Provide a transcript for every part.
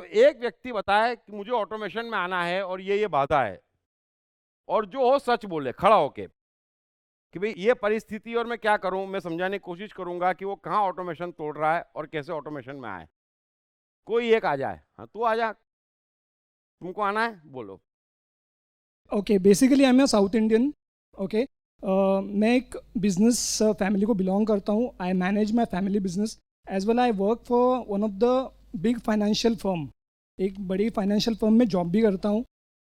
तो एक व्यक्ति बताए कि मुझे ऑटोमेशन में आना है और ये बाधा है, और जो हो सच बोले खड़ा होके कि भाई ये परिस्थिति और मैं क्या करूं, मैं समझाने की कोशिश करूंगा कि वो कहाँ ऑटोमेशन तोड़ रहा है और कैसे ऑटोमेशन में आए। कोई एक आ जाए, हाँ तू आ जा, तुमको आना है बोलो। Okay, basically I am a South Indian. Okay, मैं एक बिजनेस फैमिली को बिलोंग करता हूँ। I manage my family business as well. I work for one of the big financial firm. एक बड़ी फाइनेंशियल फर्म में जॉब भी करता हूँ।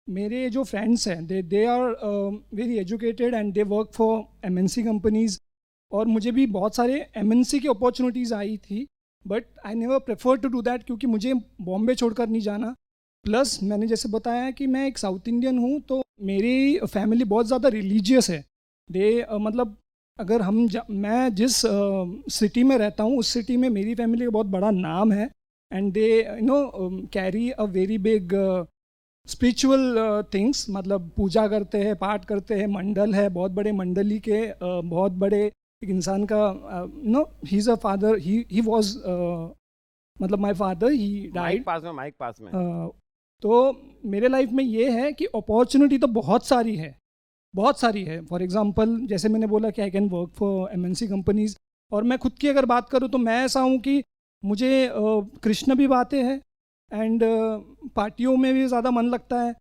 मेरे जो फ्रेंड्स हैं they are very educated and they work for MNC companies. और मुझे भी बहुत सारे एमएनसी की अपॉर्चुनिटीज़ आई थी, but I never prefer to do that क्योंकि मुझे बॉम्बे छोड़कर नहीं जाना। प्लस मैंने जैसे बताया कि मैं एक साउथ इंडियन हूँ, तो मेरी फैमिली बहुत ज़्यादा रिलीजियस है। मतलब अगर मैं जिस सिटी में रहता हूँ उस सिटी में मेरी फैमिली का बहुत बड़ा नाम है। And they carry a very big spiritual things. मतलब पूजा करते हैं, पाठ करते हैं, मंडल है, बहुत बड़े मंडली के बहुत बड़े एक इंसान का he is a father. He was मतलब my father he mike died. पास में, माइक पास में। तो मेरे लाइफ में ये है कि अपॉर्चुनिटी तो बहुत सारी है, बहुत सारी है। फॉर एग्जांपल जैसे मैंने बोला कि I can work for MNC companies. और मैं खुद की अगर बात करूँ तो मैं ऐसा हूँ कि मुझे कृष्ण भी बातें हैं, एंड पार्टियों में भी ज़्यादा मन लगता है,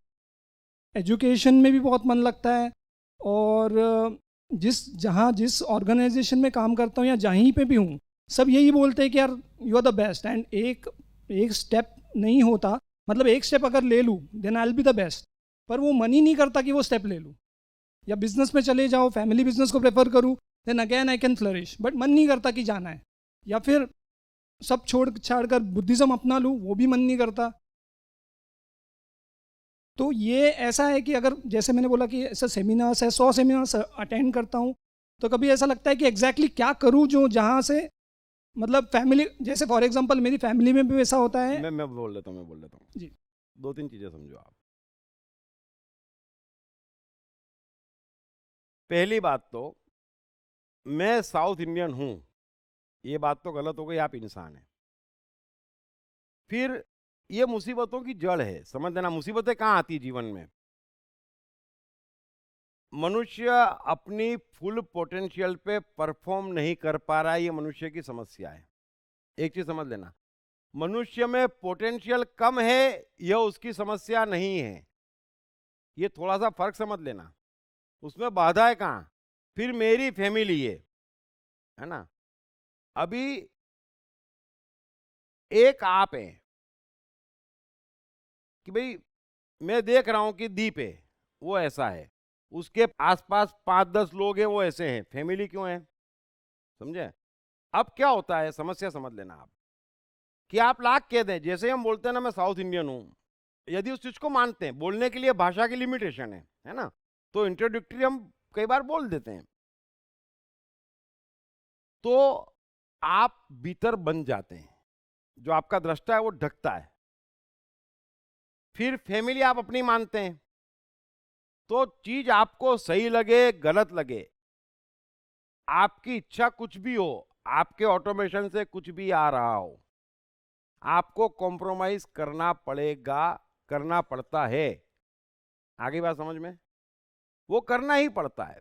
एजुकेशन में भी बहुत मन लगता है। और जिस ऑर्गेनाइजेशन में काम करता हूँ या जहीं पे भी हूँ, सब यही बोलते हैं कि यार you are the best. And एक एक स्टेप नहीं होता, मतलब एक स्टेप अगर ले लूँ then I will be the best, पर वो मन ही नहीं करता कि वो स्टेप ले लूँ। या बिजनेस में चले जाओ, फैमिली बिजनेस को प्रेफर करूँ, then again I can flourish, but मन नहीं करता कि जाना है। या फिर सब छोड़ छाड़ कर बुद्धिज़्म अपना लूँ, वो भी मन नहीं करता। तो ये ऐसा है कि अगर जैसे मैंने बोला कि ऐसा सेमिनार्स है, 100 सेमिनार्स अटेंड करता हूँ, तो कभी ऐसा लगता है कि एग्जैक्टली क्या करूँ जो जहाँ से मतलब फैमिली, जैसे फॉर एग्जांपल मेरी फैमिली में भी ऐसा होता है। मैं बोल देता हूँ, मैं बोल देता हूँ। जी। दो तीन चीजें समझो आप। पहली बात तो, मैं साउथ इंडियन हूं, ये बात तो गलत हो गई, आप इंसान हैं। फिर ये मुसीबतों की जड़ है, समझ लेना। मुसीबतें कहाँ आती है जीवन में? मनुष्य अपनी फुल पोटेंशियल पे परफॉर्म नहीं कर पा रहा है, ये मनुष्य की समस्या है। एक चीज समझ लेना, मनुष्य में पोटेंशियल कम है, यह उसकी समस्या नहीं है। ये थोड़ा सा फर्क समझ लेना। उसमें बाधा है कहाँ? फिर मेरी फैमिली है ना। अभी एक आप है कि भाई मैं देख रहा हूं कि दीप है, वो ऐसा है, उसके आसपास 5-10 लोग हैं वो ऐसे हैं, फैमिली क्यों है? समझे? अब क्या होता है, समस्या समझ लेना आप, कि आप लाख कह दें, जैसे ही हम बोलते हैं ना मैं साउथ इंडियन हूं, यदि उस चीज को मानते हैं, बोलने के लिए भाषा की लिमिटेशन है ना, तो इंट्रोडक्टरी हम कई बार बोल देते हैं, तो आप भीतर बन जाते हैं, जो आपका दृष्टा है वो ढकता है। फिर फैमिली आप अपनी मानते हैं, तो चीज आपको सही लगे गलत लगे, आपकी इच्छा कुछ भी हो, आपके ऑटोमेशन से कुछ भी आ रहा हो, आपको कॉम्प्रोमाइज करना पड़ेगा, करना पड़ता है। आगे बात समझ में? वो करना ही पड़ता है।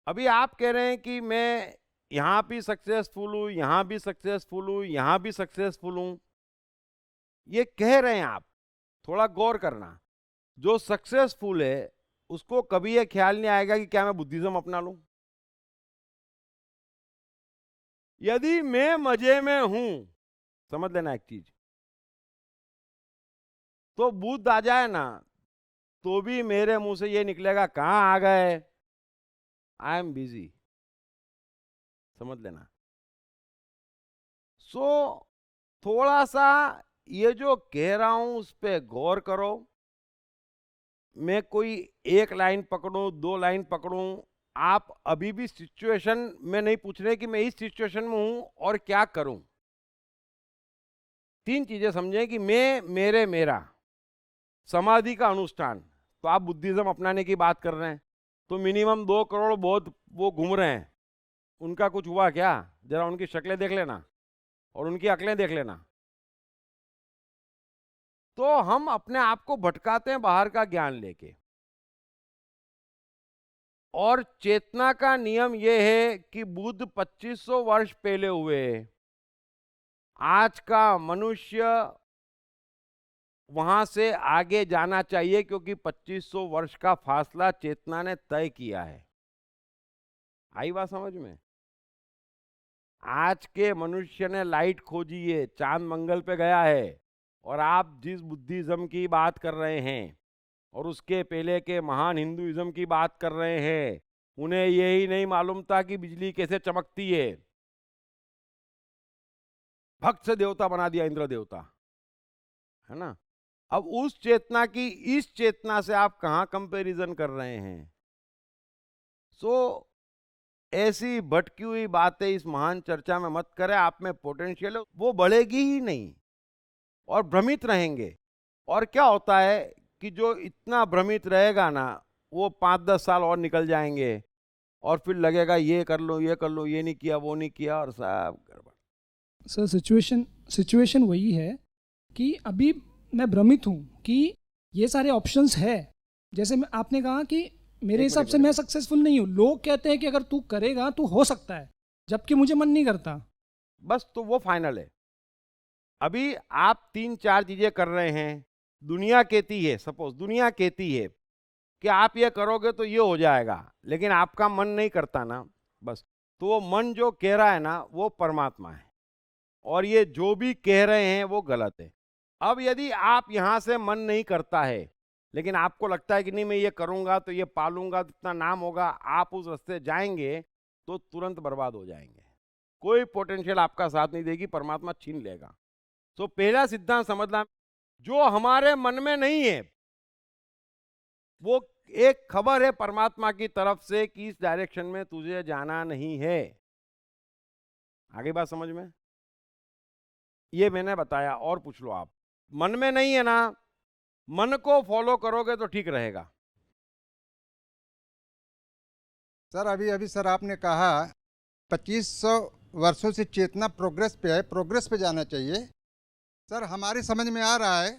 अभी आप कह रहे हैं कि मैं यहां भी सक्सेसफुल हूं, यहां भी सक्सेसफुल हूं, यहां भी सक्सेसफुल हूं, ये कह रहे हैं आप, थोड़ा गौर करना। जो सक्सेसफुल है उसको कभी ये ख्याल नहीं आएगा कि क्या मैं बुद्धिज्म अपना लूं। यदि मैं मजे में हूं, समझ लेना एक चीज, तो बुद्ध आ जाए ना, तो भी मेरे मुंह से ये निकलेगा कहां आ गए, आई एम बिजी। समझ लेना। सो थोड़ा सा ये जो कह रहा हूं उस पर गौर करो। मैं कोई एक लाइन पकड़ूं, दो लाइन पकड़ूं, आप अभी भी सिचुएशन में नहीं पूछ रहे कि मैं इस सिचुएशन में हूं और क्या करूं। तीन चीजें समझें कि मैं, मेरे, मेरा, समाधि का अनुष्ठान। तो आप बुद्धिज्म अपनाने की बात कर रहे हैं, तो मिनिमम 2 करोड़ बहुत वो घूम रहे हैं, उनका कुछ हुआ क्या? जरा उनकी शक्लें देख लेना और उनकी अकलें देख लेना। तो हम अपने आप को भटकाते हैं बाहर का ज्ञान लेके। और चेतना का नियम यह है कि बुद्ध 2500 वर्ष पहले हुए, आज का मनुष्य वहां से आगे जाना चाहिए, क्योंकि 2500 वर्ष का फासला चेतना ने तय किया है। आई बात समझ में? आज के मनुष्य ने लाइट खोजी है, चांद मंगल पे गया है, और आप जिस बुद्धिज्म की बात कर रहे हैं और उसके पहले के महान हिंदुइज्म की बात कर रहे हैं, उन्हें यही नहीं मालूम था कि बिजली कैसे चमकती है। भक्त से देवता बना दिया इंद्र देवता, है ना। अब उस चेतना की इस चेतना से आप कहां कंपैरिजन कर रहे हैं? सो ऐसी भटकी हुई बातें इस महान चर्चा में मत करें। आप में पोटेंशियल है, वो बढ़ेगी ही नहीं और भ्रमित रहेंगे। और क्या होता है कि जो इतना भ्रमित रहेगा ना, वो 5-10 साल और निकल जाएंगे और फिर लगेगा ये कर लो, ये कर लो, ये नहीं किया, वो नहीं किया, और सब गड़बड़। सर सिचुएशन वही है कि अभी मैं भ्रमित हूँ कि ये सारे ऑप्शंस है। जैसे आपने कहा कि मेरे हिसाब से मैं सक्सेसफुल नहीं हूँ। लोग कहते हैं कि अगर तू करेगा तो हो सकता है, जबकि मुझे मन नहीं करता। बस तो वो फाइनल है। अभी आप 3-4 चीजें कर रहे हैं, दुनिया कहती है, सपोज दुनिया कहती है कि आप ये करोगे तो ये हो जाएगा, लेकिन आपका मन नहीं करता ना, बस तो वो मन जो कह रहा है ना, वो परमात्मा है, और ये जो भी कह रहे हैं वो गलत है। अब यदि आप यहां से मन नहीं करता है, लेकिन आपको लगता है कि नहीं मैं ये करूंगा तो ये पालूंगा तो इतना नाम होगा, आप उस रास्ते जाएंगे तो तुरंत बर्बाद हो जाएंगे। कोई पोटेंशियल आपका साथ नहीं देगी, परमात्मा छीन लेगा। तो पहला सिद्धांत समझना, जो हमारे मन में नहीं है वो एक खबर है परमात्मा की तरफ से कि इस डायरेक्शन में तुझे जाना नहीं है। आगे बात समझ में? ये मैंने बताया, और पूछ लो आप। मन में नहीं है ना, मन को फॉलो करोगे तो ठीक रहेगा। सर अभी अभी सर आपने कहा 2500 वर्षों से चेतना प्रोग्रेस पे है, प्रोग्रेस पे जाना चाहिए। सर हमारे समझ में आ रहा है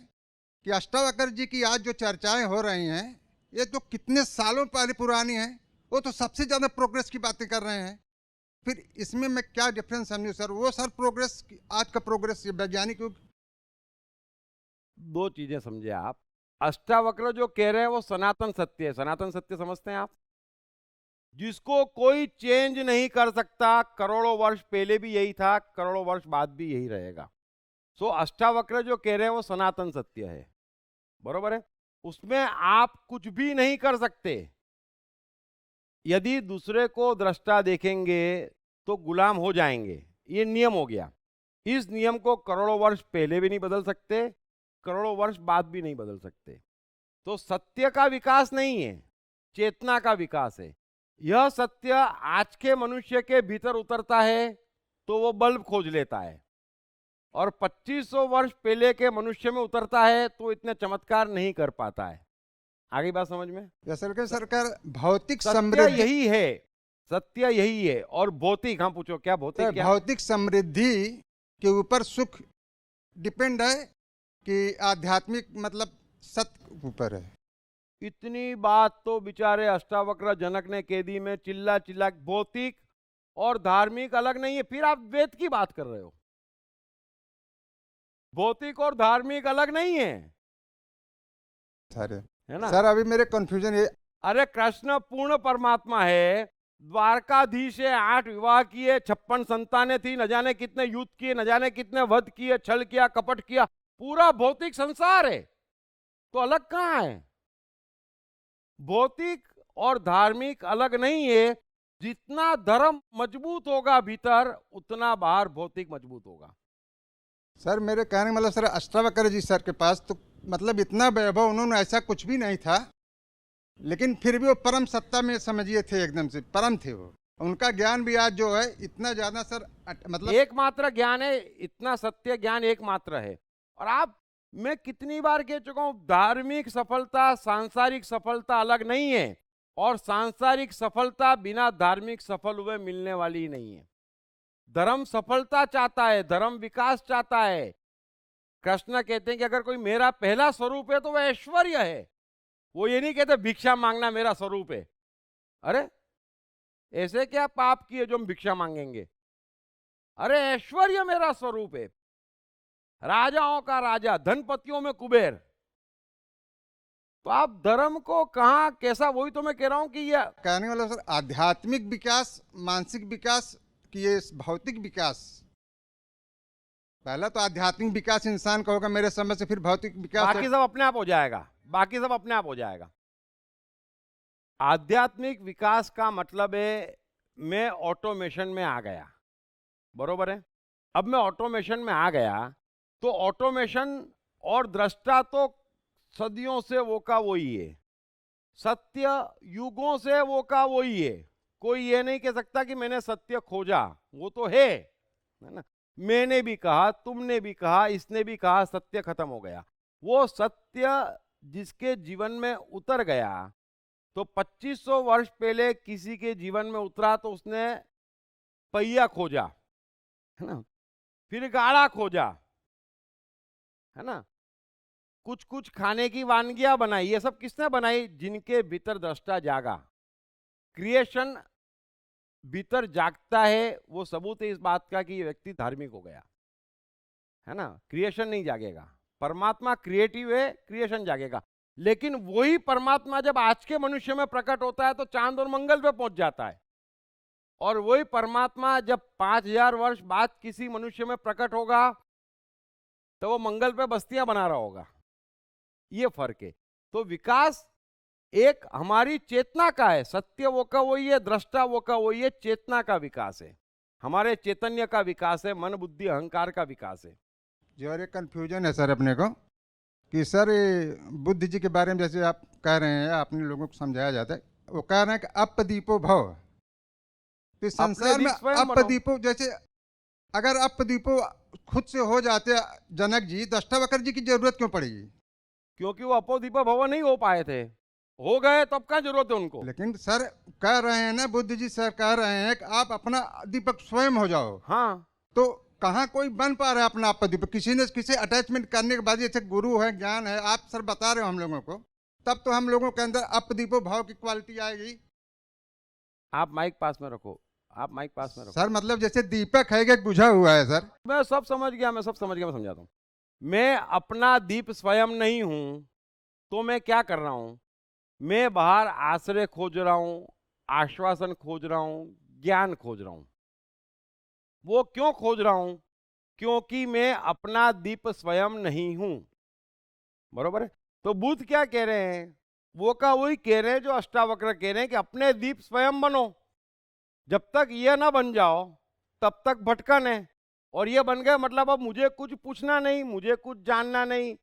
कि अष्टावक्र जी की आज जो चर्चाएं हो रही हैं, ये तो कितने सालों पहले पुरानी हैं, वो तो सबसे ज़्यादा प्रोग्रेस की बातें कर रहे हैं। फिर इसमें मैं क्या डिफरेंस समझूं सर? वो सर प्रोग्रेस, आज का प्रोग्रेस ये वैज्ञानिक युग। दो चीजें समझे आप। अष्टावक्र जो कह रहे हैं वो सनातन सत्य है। सनातन सत्य समझते हैं आप? जिसको कोई चेंज नहीं कर सकता। करोड़ों वर्ष पहले भी यही था, करोड़ों वर्ष बाद भी यही रहेगा। सो अष्टावक्र जो कह रहे हैं वो सनातन सत्य है, बरोबर है। उसमें आप कुछ भी नहीं कर सकते। यदि दूसरे को दृष्टा देखेंगे तो गुलाम हो जाएंगे, ये नियम हो गया। इस नियम को करोड़ों वर्ष पहले भी नहीं बदल सकते, करोड़ों वर्ष बाद भी नहीं बदल सकते। तो सत्य का विकास नहीं है, चेतना का विकास है। यह सत्य आज के मनुष्य के भीतर उतरता है तो वो बल्ब खोज लेता है, और 2500 वर्ष पहले के मनुष्य में उतरता है तो इतने चमत्कार नहीं कर पाता है। आगे बात समझ में? सरकार भौतिक सत्य समृद्धि यही है, सत्य यही है। और भौतिक, हाँ पूछो क्या भौतिक? क्या भौतिक समृद्धि के ऊपर सुख डिपेंड है कि आध्यात्मिक मतलब सत्य ऊपर है? इतनी बात तो बेचारे अष्टावक्र जनक ने कह दी, में चिल्ला चिल्ला। भौतिक और धार्मिक अलग नहीं है। फिर आप वेद की बात कर रहे हो। भौतिक और धार्मिक अलग नहीं है, सर है ना? सर अभी मेरे कंफ्यूजन ये, अरे कृष्ण पूर्ण परमात्मा है। द्वारकाधीश है, 8 विवाह किए, 56 संतानें थी, न जाने कितने युद्ध किए, न जाने कितने वध किए, छल किया, कपट किया। पूरा भौतिक संसार है, तो अलग कहां है? भौतिक और धार्मिक अलग नहीं है। जितना धर्म मजबूत होगा भीतर, उतना बाहर भौतिक मजबूत होगा। सर मेरे कहने का मतलब सर अष्टावक्र जी सर के पास तो मतलब इतना वैभव, उन्होंने ऐसा कुछ भी नहीं था, लेकिन फिर भी वो परम सत्ता में समझिए थे, एकदम से परम थे वो। उनका ज्ञान भी आज जो है इतना ज्यादा सर, मतलब एकमात्र ज्ञान है, इतना सत्य ज्ञान एकमात्र है। और आप, मैं कितनी बार कह चुका हूं, धार्मिक सफलता सांसारिक सफलता अलग नहीं है, और सांसारिक सफलता बिना धार्मिक सफल हुए मिलने वाली ही नहीं है। धर्म सफलता चाहता है, धर्म विकास चाहता है, कृष्ण कहते हैं कि अगर कोई मेरा पहला स्वरूप है तो वह ऐश्वर्य है। वो ये नहीं कहते भिक्षा मांगना मेरा स्वरूप है। अरे ऐसे क्या पाप किए जो हम भिक्षा मांगेंगे? अरे ऐश्वर्य मेरा स्वरूप है, राजाओं का राजा, धनपतियों में कुबेर। तो आप धर्म को कहां कैसा, वही तो मैं कह रहा हूं कि ये कहने वाला सर आध्यात्मिक विकास, मानसिक विकास कि ये भौतिक विकास। पहला तो आध्यात्मिक विकास इंसान का होगा मेरे समझ से, फिर भौतिक विकास। बाकी सब अपने आप हो जाएगा, बाकी सब अपने आप हो जाएगा। आध्यात्मिक विकास का मतलब है मैं ऑटोमेशन में आ गया, बरोबर है। अब मैं ऑटोमेशन में आ गया तो ऑटोमेशन और दृष्टा तो सदियों से वो का वही है, सत्य युगों से वो का वही है। कोई ये नहीं कह सकता कि मैंने सत्य खोजा, वो तो है ना। मैंने भी कहा, तुमने भी कहा, इसने भी कहा, सत्य खत्म हो गया। वो सत्य जिसके जीवन में उतर गया, तो 2500 वर्ष पहले किसी के जीवन में उतरा तो उसने पहिया खोजा, है ना, फिर गाड़ा खोजा, है ना, कुछ कुछ खाने की वानगियां बनाई। ये सब किसने बनाई? जिनके भीतर दृष्टा जागा। क्रिएशन भीतर जागता है, वो सबूत है इस बात का कि ये व्यक्ति धार्मिक हो गया, है ना। क्रिएशन नहीं जागेगा, परमात्मा क्रिएटिव है, क्रिएशन जागेगा। लेकिन वही परमात्मा जब आज के मनुष्य में प्रकट होता है तो चांद और मंगल पे पहुंच जाता है, और वही परमात्मा जब 5000 वर्ष बाद किसी मनुष्य में प्रकट होगा तो वो मंगल पे बस्तियां बना रहा होगा। ये फर्क है। तो विकास एक हमारी चेतना का है, सत्य वो का वही है, दृष्टा वो का वही है, चेतना का विकास है, हमारे चैतन्य का विकास है, मन बुद्धि अहंकार का विकास है। जो एक कंफ्यूजन है सर अपने को कि सर ये बुद्ध जी के बारे में जैसे आप कह रहे हैं, अपने लोगों को समझाया जाता है, वो कह रहे हैं कि अपदीपो भव। तो इस संसार में अपदीपो, जैसे अगर अपदीपो खुद से हो जाते जनक जी, तो अष्टावक्र जी की जरूरत क्यों पड़ेगी? क्योंकि वो अपोदीप भव नहीं हो पाए थे, हो गए तो अब क्या जरूरत है उनको? लेकिन सर कह रहे हैं ना, बुद्ध जी सर कह रहे हैं कि आप अपना दीपक स्वयं हो जाओ। हाँ, तो कहाँ कोई बन पा रहा है अपना आप दीपक? किसी ने किसी अटैचमेंट करने के बाद, जैसे गुरु है, ज्ञान है, आप सर बता रहे हो हम लोगों को, तब तो हम लोगों के अंदर अपदीपो भाव की क्वालिटी आएगी। आप माइक पास में रखो, आप माइक पास में रखो। सर मतलब जैसे दीपक है कि बुझा हुआ है सर। मैं सब समझ गया, मैं सब समझ गया, मैं समझाता हूँ। मैं अपना दीप स्वयं नहीं हूं तो मैं क्या कर रहा हूं? मैं बाहर आश्रय खोज रहा हूं, आश्वासन खोज रहा हूं, ज्ञान खोज रहा हूं। वो क्यों खोज रहा हूं? क्योंकि मैं अपना दीप स्वयं नहीं हूं, बरोबर है। तो बुद्ध क्या कह रहे हैं? वो का वही कह रहे हैं जो अष्टावक्र कह रहे हैं कि अपने दीप स्वयं बनो। जब तक ये ना बन जाओ तब तक भटकन है, और ये बन गए मतलब अब मुझे कुछ पूछना नहीं, मुझे कुछ जानना नहीं,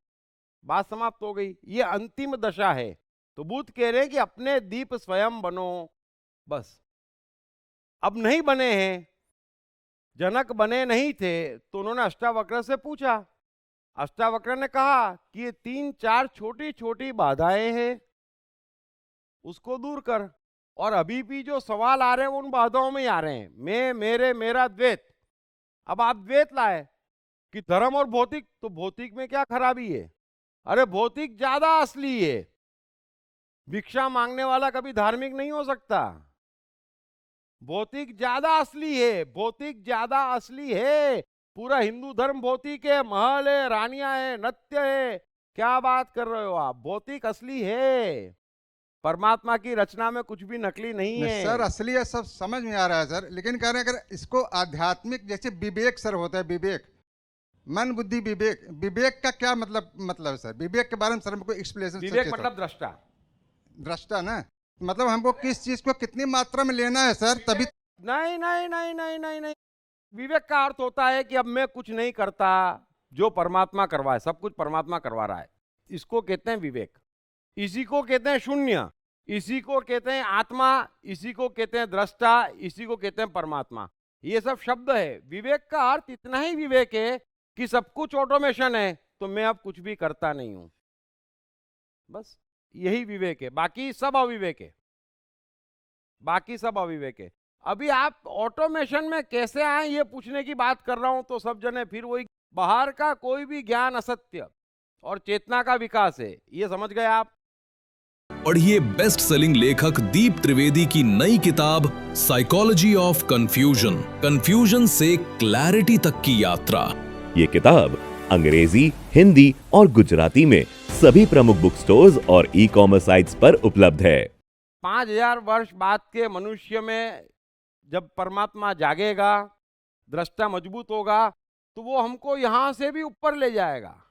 बात समाप्त हो गई। ये अंतिम दशा है। तो बुद्ध कह रहे हैं कि अपने दीप स्वयं बनो, बस। अब नहीं बने हैं, जनक बने नहीं थे, तो उन्होंने अष्टावक्र से पूछा। अष्टावक्र ने कहा कि ये 3-4 छोटी छोटी बाधाएं हैं, उसको दूर कर। और अभी भी जो सवाल आ रहे हैं वो उन बाधाओं में ही आ रहे हैं, मैं, मेरे, मेरा, द्वैत। अब आप द्वैत लाए कि धर्म और भौतिक, तो भौतिक में क्या खराबी है? अरे भौतिक ज्यादा असली है। भिक्षा मांगने वाला कभी धार्मिक नहीं हो सकता। भौतिक ज्यादा असली है, भौतिक ज्यादा असली है। पूरा हिंदू धर्म भौतिक है, महल है, रानियां है, नृत्य है। क्या बात कर रहे हो आप? भौतिक असली है, परमात्मा की रचना में कुछ भी नकली नहीं है। सर असली है, सब समझ में आ रहा है सर, लेकिन कह रहे हैं अगर इसको आध्यात्मिक, जैसे विवेक सर होता है, विवेक, मन बुद्धि विवेक, विवेक का क्या मतलब सर? विवेक के बारे में सर हमको एक्सप्लेनेशन। विवेक मतलब दृष्टा, दृष्टा ना, मतलब हमको किस चीज को कितनी मात्रा में लेना है सर, तभी। नहीं नहीं नहीं नहीं नहीं नहीं। विवेक का अर्थ होता है कि अब मैं कुछ नहीं करता, जो परमात्मा करवा है, सब कुछ परमात्मा करवा रहा है, इसको कहते हैं विवेक। इसी को कहते हैं शून्य, इसी को कहते हैं आत्मा, इसी को कहते हैं दृष्टा, इसी को कहते हैं परमात्मा। ये सब शब्द है। विवेक का अर्थ इतना ही विवेक है कि सब कुछ ऑटोमेशन है, तो मैं अब कुछ भी करता नहीं हूं, बस यही विवेक है। बाकी सब अविवेक है, बाकी सब अविवेक है। अभी आप ऑटोमेशन में कैसे आए ये पूछने की बात कर रहा हूं, तो सब जने फिर वही बाहर का कोई भी ज्ञान असत्य और चेतना का विकास है, ये समझ गए आप? पढ़िए बेस्ट सेलिंग लेखक दीप त्रिवेदी की नई किताब साइकोलॉजी ऑफ कंफ्यूजन, कंफ्यूजन से क्लैरिटी तक की यात्रा। ये किताब अंग्रेजी, हिंदी और गुजराती में सभी प्रमुख बुक स्टोर्स और ई-कॉमर्स साइट्स पर उपलब्ध है। 5000 वर्ष बाद के मनुष्य में जब परमात्मा जागेगा, दृष्टा मजबूत होगा, तो वो हमको यहां से भी ऊपर ले जाएगा।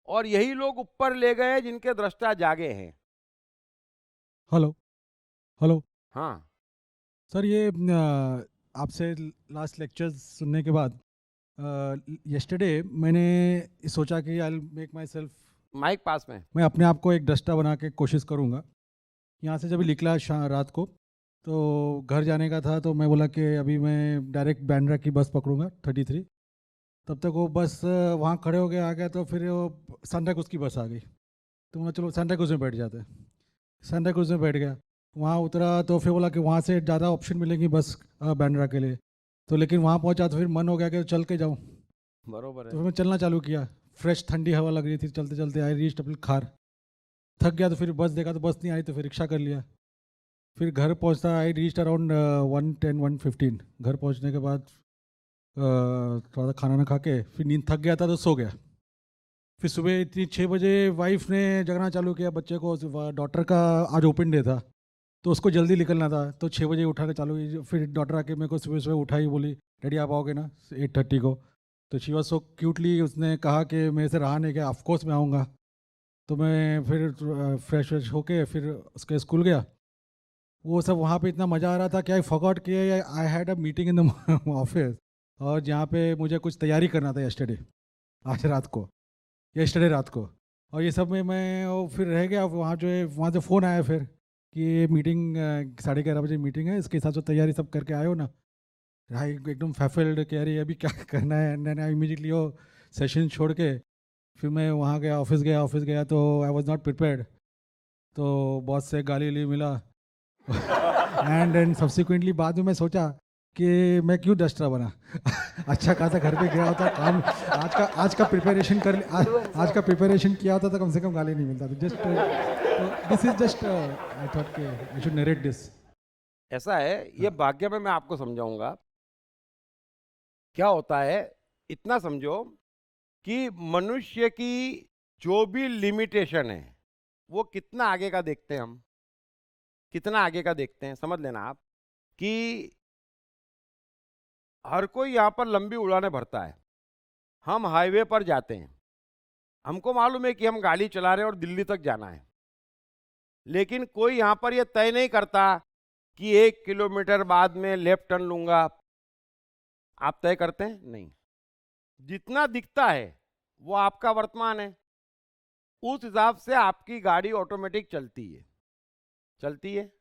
और यही लोग ऊपर ले गए जिनके दृष्टा जागे हैं। हेलो हेलो हाँ, सर, ये आपसे लास्ट लेक्चर्स सुनने के बाद यस्टरडे मैंने सोचा कि I make myself, mike पास में। मैं अपने आप को एक दृष्टा बना के कोशिश करूँगा। यहाँ से जब निकला रात को, तो घर जाने का था, तो मैं बोला कि अभी मैं डायरेक्ट बांद्रा की बस पकड़ूंगा 33। तब तक वो बस वहाँ खड़े हो गए, आ गया, तो फिर वो सनराइज की बस आ गई, तो मैं चलो सनराइज में बैठ जाते हैं। सनराइज में बैठ गया, वहाँ उतरा, तो फिर बोला कि वहाँ से ज़्यादा ऑप्शन मिलेंगी बस बांद्रा के लिए। तो लेकिन वहाँ पहुँचा तो फिर मन हो गया कि चल के जाऊँ, बरोबर तो है। फिर मैं चलना चालू किया। फ्रेश ठंडी हवा लग रही थी, चलते चलते आई रीच अपनी खार। थक गया तो फिर बस देखा तो बस नहीं आई, तो फिर रिक्शा कर लिया। फिर घर पहुँचता आई रीच अराउंड 1:10-1:15। घर पहुँचने के बाद थोड़ा सा खाना ना खा के फिर नींद, थक गया था तो सो गया। फिर सुबह इतनी 6 बजे वाइफ ने जगना चालू किया बच्चे को। डॉटर का आज ओपन डे था, तो उसको जल्दी निकलना था, तो 6 बजे उठाना चालू की। फिर डॉटर आके मेरे को सुबह सुबह उठाई, बोली डैडी आप आओगे ना 8:30 को। तो शी वॉज सो क्यूटली, उसने कहा कि मेरे से रहा नहीं गया, ऑफकोर्स मैं आऊँगा। तो मैं फिर फ्रेश व्रेश होके फिर उसके स्कूल गया। वो सब वहाँ पे इतना मज़ा आ रहा था कि आई फॉरगॉट कि I had a meeting in the office, और जहाँ पे मुझे कुछ तैयारी करना था यस्टरडे, आज रात को, यस्टरडे रात को। और ये सब में मैं वो फिर रह गया। वहाँ जो है, वहाँ से फ़ोन आया फिर कि मीटिंग 11:30 बजे मीटिंग है, इसके हिसाब से तैयारी सब करके आए हो ना। भाई एकदम फैफल्ड कि अरे अभी क्या करना है। मैंने इमीडिएटली वो सेशन छोड़ के फिर मैं वहाँ गया, ऑफिस गया तो आई वॉज नॉट प्रिपेयर्ड, तो बॉस से गाली ली मिला। एंड सब्सिक्वेंटली बाद में मैं सोचा कि मैं क्यों डस्टर बना। अच्छा खासा घर पे गया होता, काम आज का प्रिपरेशन आज का प्रिपरेशन किया होता तो कम से कम गाली नहीं मिलता था। Just this is just I thought कि आई शुड नरेट दिस। ऐसा है, ये भाग्य में मैं आपको समझाऊंगा क्या होता है। इतना समझो कि मनुष्य की जो भी लिमिटेशन है, वो कितना आगे का देखते हैं हम, कितना आगे का देखते हैं। समझ लेना आप कि हर कोई यहाँ पर लंबी उड़ानें भरता है। हम हाईवे पर जाते हैं, हमको मालूम है कि हम गाड़ी चला रहे हैं और दिल्ली तक जाना है, लेकिन कोई यहाँ पर यह तय नहीं करता कि 1 किलोमीटर बाद में लेफ्ट टर्न लूंगा। आप तय करते हैं? नहीं। जितना दिखता है वो आपका वर्तमान है, उस हिसाब से आपकी गाड़ी ऑटोमेटिक चलती है।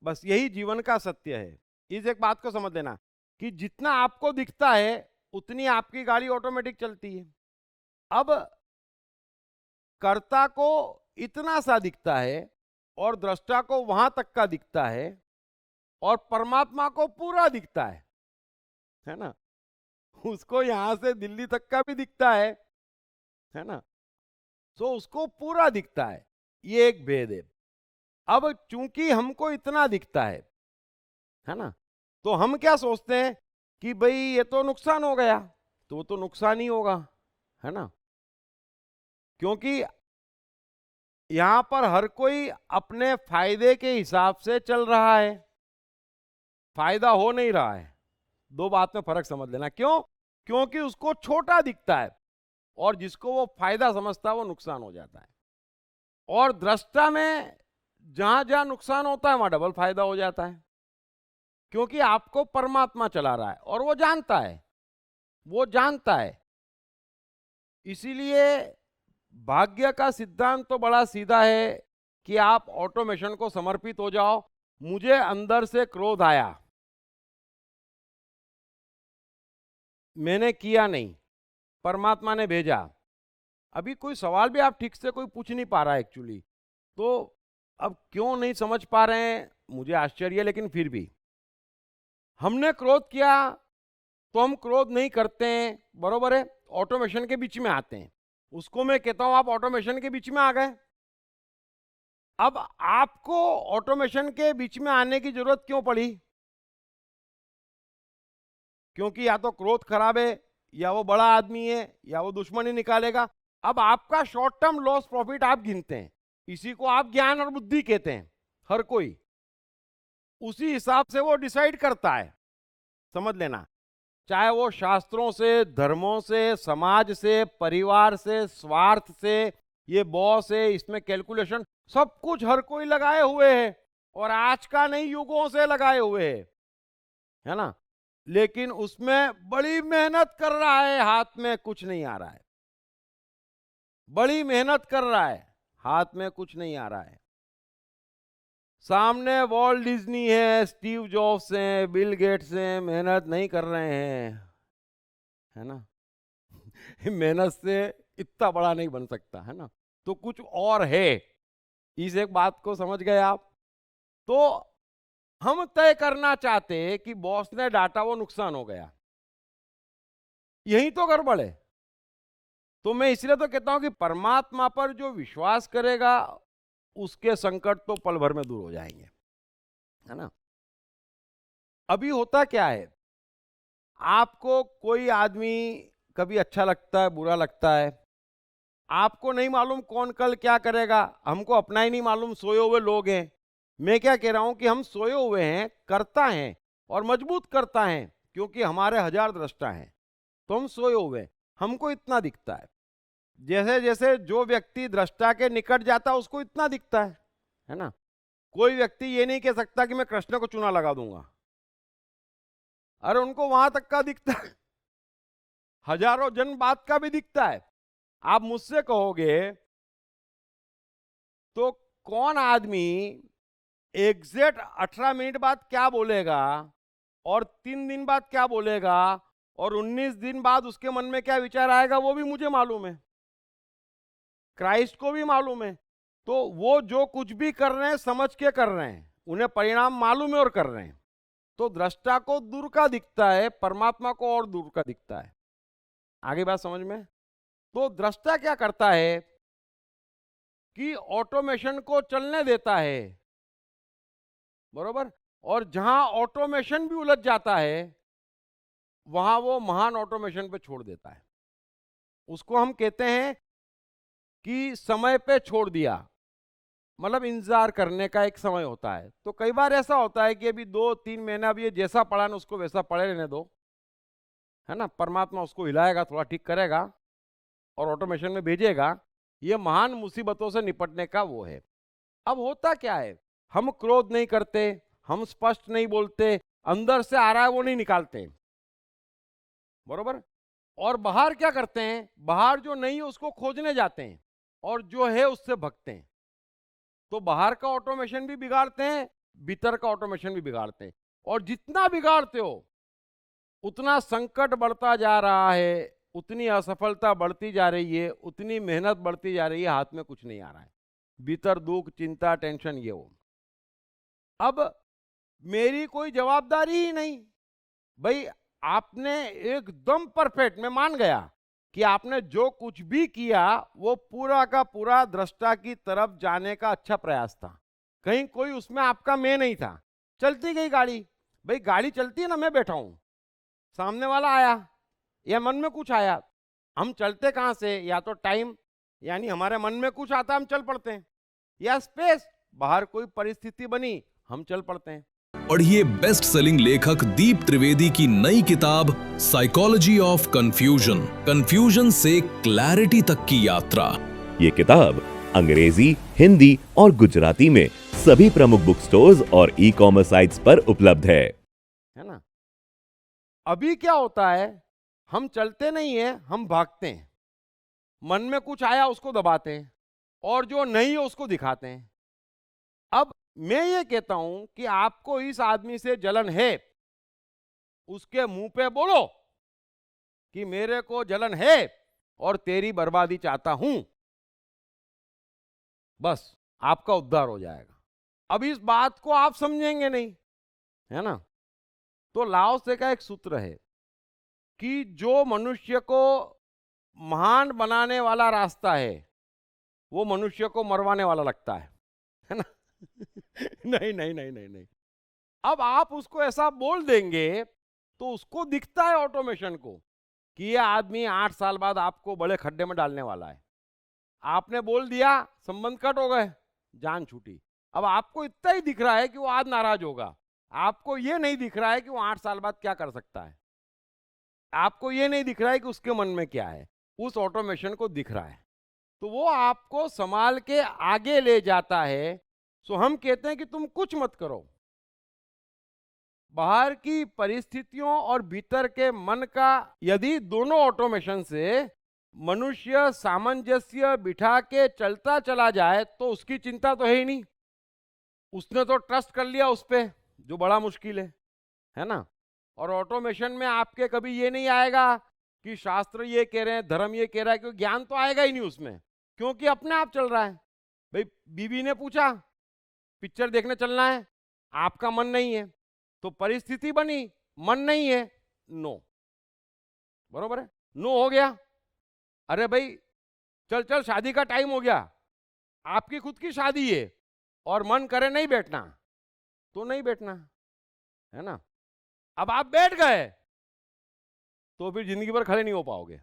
बस यही जीवन का सत्य है। इस एक बात को समझ लेना कि जितना आपको दिखता है उतनी आपकी गाड़ी ऑटोमेटिक चलती है। अब कर्ता को इतना सा दिखता है और दृष्टा को वहां तक का दिखता है, और परमात्मा को पूरा दिखता है ना। उसको यहां से दिल्ली तक का भी दिखता है ना, तो उसको पूरा दिखता है। ये एक भेद है। अब चूंकि हमको इतना दिखता है ना, तो हम क्या सोचते हैं कि भाई ये तो नुकसान हो गया, तो वो तो नुकसान ही होगा, है ना। क्योंकि यहां पर हर कोई अपने फायदे के हिसाब से चल रहा है, फायदा हो नहीं रहा है। दो बात में फर्क समझ लेना। क्यों? क्योंकि उसको छोटा दिखता है और जिसको वो फायदा समझता है वो नुकसान हो जाता है। और दृष्टा में जहां जहां नुकसान होता है वहां डबल फायदा हो जाता है, क्योंकि आपको परमात्मा चला रहा है और वो जानता है। इसीलिए भाग्य का सिद्धांत तो बड़ा सीधा है कि आप ऑटोमेशन को समर्पित हो जाओ। मुझे अंदर से क्रोध आया, मैंने किया नहीं, परमात्मा ने भेजा। अभी कोई सवाल भी आप ठीक से कोई पूछ नहीं पा रहा है एक्चुअली, तो अब क्यों नहीं समझ पा रहे हैं मुझे आश्चर्य है, लेकिन फिर भी हमने क्रोध किया तो हम क्रोध नहीं करते हैं, बरोबर है, ऑटोमेशन के बीच में आते हैं। उसको मैं कहता हूं आप ऑटोमेशन के बीच में आ गए। अब आपको ऑटोमेशन के बीच में आने की जरूरत क्यों पड़ी? क्योंकि या तो क्रोध खराब है, या वो बड़ा आदमी है, या वो दुश्मनी निकालेगा। अब आपका शॉर्ट टर्म लॉस प्रॉफिट आप गिनते हैं, इसी को आप ज्ञान और बुद्धि कहते हैं। हर कोई उसी हिसाब से वो डिसाइड करता है, समझ लेना। चाहे वो शास्त्रों से, धर्मों से, समाज से, परिवार से, स्वार्थ से, ये बॉस है, इसमें कैलकुलेशन, सब कुछ हर कोई लगाए हुए है, और आज का नहीं युगों से लगाए हुए है ना। लेकिन उसमें बड़ी मेहनत कर रहा है, हाथ में कुछ नहीं आ रहा है। बड़ी मेहनत कर रहा है, हाथ में कुछ नहीं आ रहा है। सामने वॉल्ट डिज्नी है, स्टीव जॉब्स हैं, बिल गेट्स हैं, मेहनत नहीं कर रहे हैं, है ना। मेहनत से इतना बड़ा नहीं बन सकता, है ना। तो कुछ और है। इस एक बात को समझ गए आप? तो हम तय करना चाहते हैं कि बॉस ने डाटा, वो नुकसान हो गया, यही तो गड़बड़ है। तो मैं इसलिए तो कहता हूं कि परमात्मा पर जो विश्वास करेगा उसके संकट तो पल भर में दूर हो जाएंगे, है ना। अभी होता क्या है, आपको कोई आदमी कभी अच्छा लगता है, बुरा लगता है, आपको नहीं मालूम कौन कल क्या करेगा। हमको अपना ही नहीं मालूम, सोए हुए लोग हैं। मैं क्या कह रहा हूं कि हम सोए हुए हैं, करता हैं और मजबूत करता हैं, क्योंकि हमारे 1000 दृष्टा हैं। तो हम सोए हुए, हमको इतना दिखता है। जैसे जैसे जो व्यक्ति दृष्टा के निकट जाता है उसको इतना दिखता है ना। कोई व्यक्ति ये नहीं कह सकता कि मैं कृष्ण को चूना लगा दूंगा, अरे उनको वहां तक का दिखता है, हजारों जन बात का भी दिखता है। आप मुझसे कहोगे तो कौन आदमी एग्जैक्ट 18 मिनट बाद क्या बोलेगा, और 3 दिन बाद क्या बोलेगा, और 19 दिन बाद उसके मन में क्या विचार आएगा, वो भी मुझे मालूम है, क्राइस्ट को भी मालूम है। तो वो जो कुछ भी कर रहे हैं समझ के कर रहे हैं, उन्हें परिणाम मालूम है और कर रहे हैं। तो दृष्टा को दूर का दिखता है, परमात्मा को और दूर का दिखता है। आगे बात समझ में? तो दृष्टा क्या करता है कि ऑटोमेशन को चलने देता है, बरोबर। और जहां ऑटोमेशन भी उलझ जाता है वहां वो महान ऑटोमेशन पे छोड़ देता है। उसको हम कहते हैं कि समय पे छोड़ दिया, मतलब इंतजार करने का एक समय होता है। तो कई बार ऐसा होता है कि अभी 2-3 महीना भी ये जैसा पड़ा ना उसको वैसा पड़े रहने दो, है ना। परमात्मा उसको हिलाएगा, थोड़ा ठीक करेगा और ऑटोमेशन में भेजेगा। ये महान मुसीबतों से निपटने का वो है। अब होता क्या है, हम क्रोध नहीं करते, हम स्पष्ट नहीं बोलते, अंदर से आ रहा है वो नहीं निकालते, बरोबर। और बाहर क्या करते हैं, बाहर जो नहीं है उसको खोजने जाते हैं, और जो है उससे भगते हैं। तो बाहर का ऑटोमेशन भी बिगाड़ते हैं, भीतर का ऑटोमेशन भी बिगाड़ते हैं। और जितना बिगाड़ते हो उतना संकट बढ़ता जा रहा है, उतनी असफलता बढ़ती जा रही है, उतनी मेहनत बढ़ती जा रही है, हाथ में कुछ नहीं आ रहा है। भीतर दुख, चिंता, टेंशन, ये वो। अब मेरी कोई जवाबदारी ही नहीं भाई। आपने एकदम परफेक्ट, मैं मान गया कि आपने जो कुछ भी किया वो पूरा का पूरा दृष्टा की तरफ जाने का अच्छा प्रयास था। कहीं कोई उसमें आपका मैं नहीं था। चलती गई गाड़ी, भाई गाड़ी चलती है ना, मैं बैठा हूं, सामने वाला आया या मन में कुछ आया, हम चलते कहां से, या तो टाइम यानी हमारे मन में कुछ आता हम चल पड़ते हैं, या स्पेस, बाहर कोई परिस्थिति बनी हम चल पड़ते हैं। पढ़िए बेस्ट सेलिंग लेखक दीप त्रिवेदी की नई किताब साइकोलॉजी ऑफ कंफ्यूजन, कंफ्यूजन से क्लैरिटी तक की यात्रा। ये किताब अंग्रेजी, हिंदी और गुजराती में सभी प्रमुख बुक स्टोर्स और ई-कॉमर्स साइट्स पर उपलब्ध है ना। अभी क्या होता है, हम चलते नहीं है, हम भागते हैं। मन में कुछ आया उसको दबाते हैं, और जो नहीं है उसको दिखाते हैं। अब मैं ये कहता हूं कि आपको इस आदमी से जलन है, उसके मुंह पे बोलो कि मेरे को जलन है और तेरी बर्बादी चाहता हूं, बस आपका उद्धार हो जाएगा। अब इस बात को आप समझेंगे नहीं, है ना। तो लाओ से का एक सूत्र है, कि जो मनुष्य को महान बनाने वाला रास्ता है वो मनुष्य को मरवाने वाला लगता है ना? नहीं नहीं नहीं नहीं नहीं। अब आप उसको ऐसा बोल देंगे तो उसको दिखता है ऑटोमेशन को कि ये आदमी 8 साल बाद आपको बड़े खड्डे में डालने वाला है। आपने बोल दिया, संबंध कट हो गए, जान छूटी। अब आपको इतना ही दिख रहा है कि वो आज नाराज होगा, आपको ये नहीं दिख रहा है कि वो 8 साल बाद क्या कर सकता है, आपको ये नहीं दिख रहा है कि उसके मन में क्या है। उस ऑटोमेशन को दिख रहा है, तो वो आपको संभाल के आगे ले जाता है। सो हम कहते हैं कि तुम कुछ मत करो, बाहर की परिस्थितियों और भीतर के मन का यदि दोनों ऑटोमेशन से मनुष्य सामंजस्य बिठा के चलता चला जाए तो उसकी चिंता तो है ही नहीं। उसने तो ट्रस्ट कर लिया उस पे, जो बड़ा मुश्किल है ना। और ऑटोमेशन में आपके कभी ये नहीं आएगा कि शास्त्र ये कह रहे हैं, धर्म ये कह रहा है, क्योंकि ज्ञान तो आएगा ही नहीं उसमें, क्योंकि अपने आप चल रहा है। भाई बीवी ने पूछा पिक्चर देखने चलना है, आपका मन नहीं है, तो परिस्थिति बनी, मन नहीं है, नो, बरोबर है, नो हो गया। अरे भाई चल चल शादी का टाइम हो गया, आपकी खुद की शादी है और मन करे नहीं बैठना तो नहीं बैठना, है ना। अब आप बैठ गए तो फिर जिंदगी भर खड़े नहीं हो पाओगे।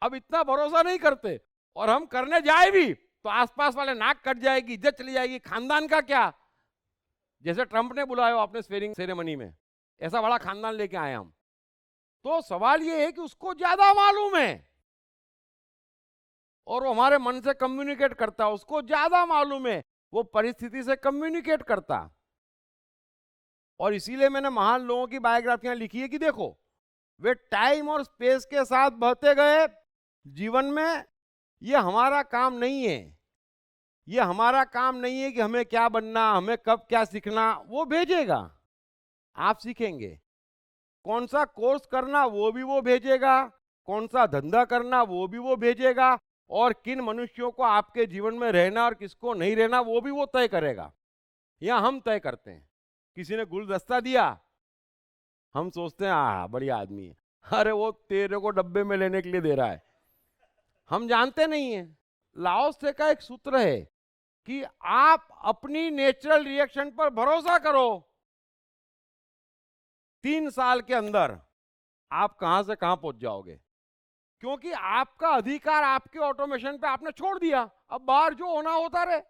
अब इतना भरोसा नहीं करते, और हम करने जाए भी तो आसपास वाले नाक कट जाएगी, इज्जत चली जाएगी, खानदान का क्या। जैसे ट्रंप ने बुलाया हो आपने स्वेरिंग सेरेमनी में, ऐसा बड़ा खानदान लेके आए हम। तो सवाल ये है कि उसको ज्यादा मालूम है और वो हमारे मन से कम्युनिकेट करता है, उसको ज्यादा मालूम है, वो परिस्थिति से कम्युनिकेट करता। और इसीलिए मैंने महान लोगों की बायोग्राफियां लिखी है कि देखो वे टाइम और स्पेस के साथ बहते गए जीवन में। ये हमारा काम नहीं है, ये हमारा काम नहीं है कि हमें क्या बनना, हमें कब क्या सीखना, वो भेजेगा, आप सीखेंगे। कौन सा कोर्स करना वो भी वो भेजेगा, कौन सा धंधा करना वो भी वो भेजेगा, और किन मनुष्यों को आपके जीवन में रहना और किसको नहीं रहना वो भी वो तय करेगा, या हम तय करते हैं। किसी ने गुलदस्ता दिया, हम सोचते हैं बढ़िया आदमी है, अरे वो तेरे को डब्बे में लेने के लिए दे रहा है, हम जानते नहीं है। लाओ से का एक सूत्र है कि आप अपनी नेचुरल रिएक्शन पर भरोसा करो, 3 साल के अंदर आप कहां से कहां पहुंच जाओगे, क्योंकि आपका अधिकार आपके ऑटोमेशन पे आपने छोड़ दिया। अब बाहर जो होना होता रहे,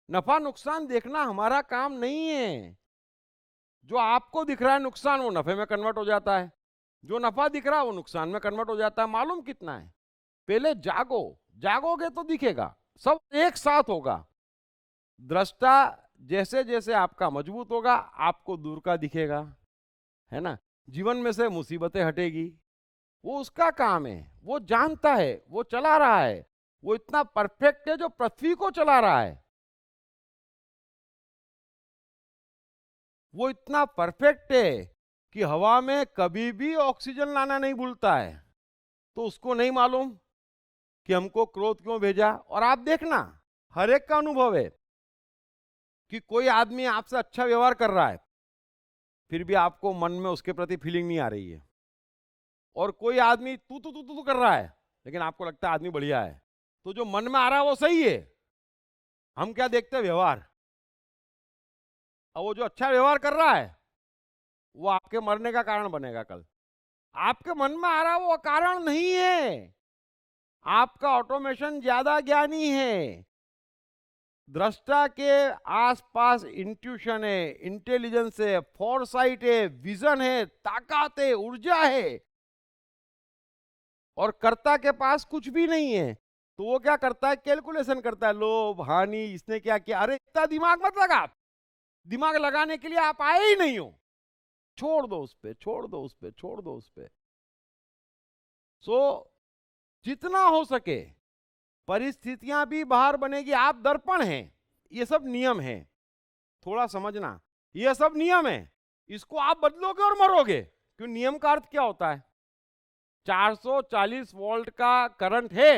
नफा नुकसान देखना हमारा काम नहीं है। जो आपको दिख रहा है नुकसान, वो नफे में कन्वर्ट हो जाता है, जो नफा दिख रहा है वो नुकसान में कन्वर्ट हो जाता है। मालूम कितना है, पहले जागो, जागोगे तो दिखेगा, सब एक साथ होगा। दृष्टा जैसे जैसे आपका मजबूत होगा, आपको दूर का दिखेगा, है ना। जीवन में से मुसीबतें हटेगी, वो उसका काम है, वो जानता है, वो चला रहा है, वो इतना परफेक्ट है जो पृथ्वी को चला रहा है, वो इतना परफेक्ट है कि हवा में कभी भी ऑक्सीजन लाना नहीं भूलता है। तो उसको नहीं मालूम कि हमको क्रोध क्यों भेजा। और आप देखना, हर एक का अनुभव है कि कोई आदमी आपसे अच्छा व्यवहार कर रहा है, फिर भी आपको मन में उसके प्रति फीलिंग नहीं आ रही है, और कोई आदमी तू कर रहा है लेकिन आपको लगता है आदमी बढ़िया है, तो जो मन में आ रहा है वो सही है। हम क्या देखते हैं, व्यवहार। और वो जो अच्छा व्यवहार कर रहा है वो आपके मरने का कारण बनेगा कल। आपके मन में आ रहा वो कारण नहीं है, आपका ऑटोमेशन ज्यादा ज्ञानी है। दृष्टा के आसपास इंट्यूशन है, इंटेलिजेंस है, फोरसाइट है, विजन है, ताकत है, ऊर्जा है, और कर्ता के पास कुछ भी नहीं है। तो वो क्या करता है, कैलकुलेशन करता है, लोभ हानि, इसने क्या किया, अरे इतना दिमाग मत लगा, दिमाग लगाने के लिए आप आए ही नहीं हो, छोड़ दो उस पे, छोड़ दो उस पे, छोड़ दो उस पे। सो जितना हो सके परिस्थितियां भी बाहर बनेगी, आप दर्पण हैं, ये सब नियम है, थोड़ा समझना, ये सब नियम है, इसको आप बदलोगे और मरोगे। क्यों, नियम का अर्थ क्या होता है, 440 वोल्ट का करंट है,